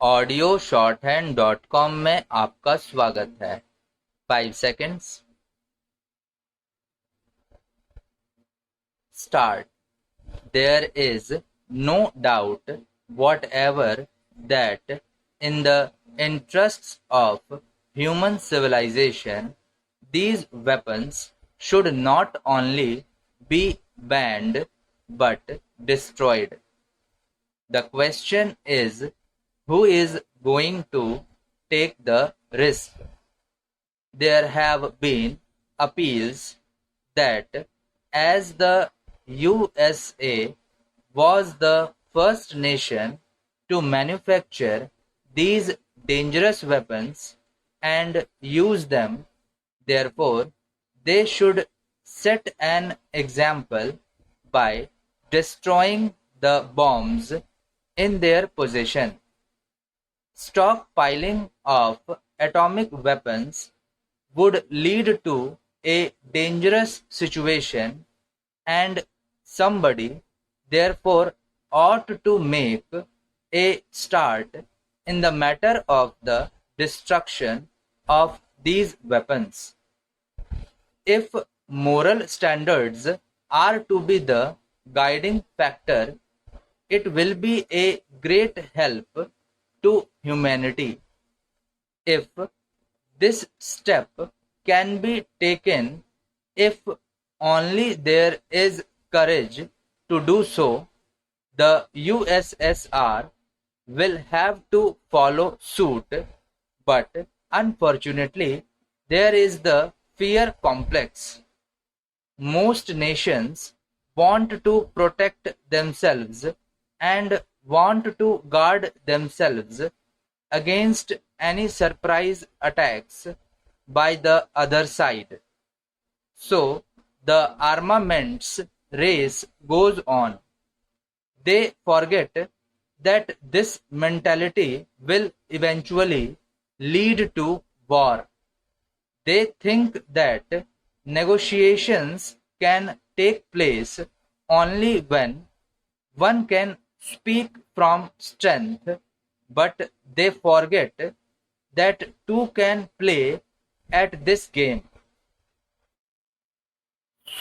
Audio shorthand.com में आपका स्वागत है। 5 seconds. Start. There is no doubt whatever that in the interests of human civilization, these weapons should not only be banned but destroyed. The question is, who is going to take the risk? There have been appeals that as the USA was the first nation to manufacture these dangerous weapons and use them, therefore they should set an example by destroying the bombs in their possession. Stockpiling of atomic weapons would lead to a dangerous situation, and somebody therefore ought to make a start in the matter of the destruction of these weapons. If moral standards are to be the guiding factor, it will be a great help to humanity. If this step can be taken, if only there is courage to do so, the USSR will have to follow suit, but unfortunately, there is the fear complex. Most nations want to protect themselves and want to guard themselves against any surprise attacks by the other side. So the armaments race goes on. They forget that this mentality will eventually lead to war. They think that negotiations can take place only when one can speak from strength, but they forget that two can play at this game.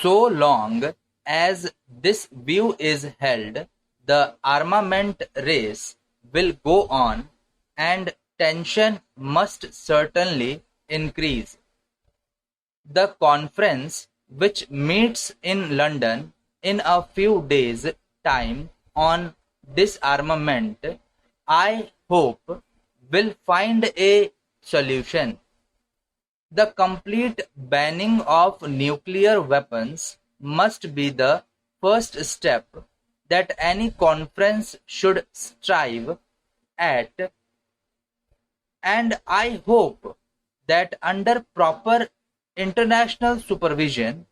So long as this view is held, the armament race will go on and tension must certainly increase. The conference, which meets in London in a few days' time on disarmament, I hope will find a solution. The complete banning of nuclear weapons must be the first step that any conference should strive at, and I hope that under proper international supervision,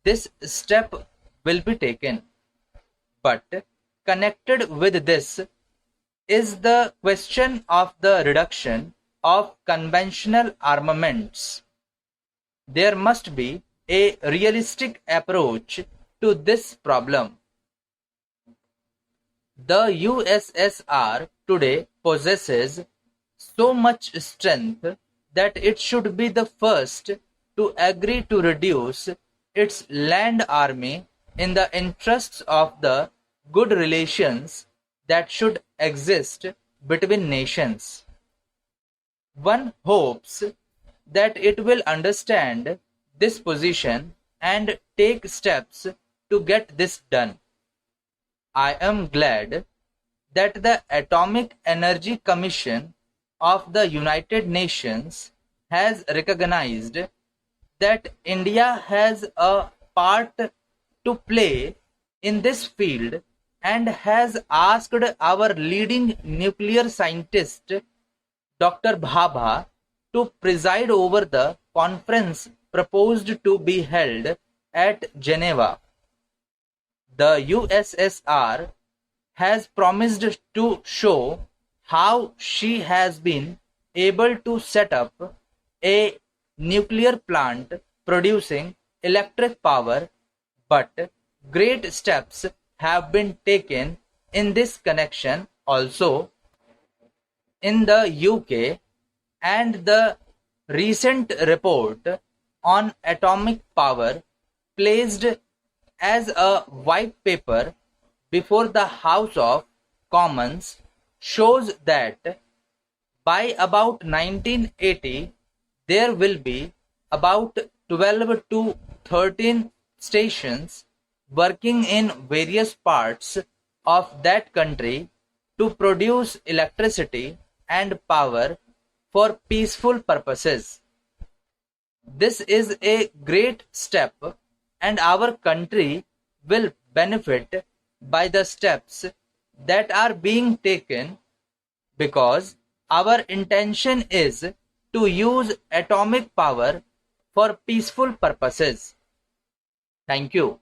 this step will be taken. But connected with this is the question of the reduction of conventional armaments. There must be a realistic approach to this problem. The USSR today possesses so much strength that it should be the first to agree to reduce its land army in the interests of the good relations that should exist between nations. One hopes that it will understand this position and take steps to get this done. I am glad that the Atomic Energy Commission of the United Nations has recognized that India has a part to play in this field and has asked our leading nuclear scientist, Dr. Bhabha, to preside over the conference proposed to be held at Geneva. The USSR has promised to show how she has been able to set up a nuclear plant producing electric power, but great steps have been taken in this connection also. in the UK, and the recent report on atomic power placed as a white paper before the House of Commons shows that by about 1980 there will be about 12 to 13 stations working in various parts of that country to produce electricity and power for peaceful purposes. This is a great step, and our country will benefit by the steps that are being taken, because our intention is to use atomic power for peaceful purposes. Thank you.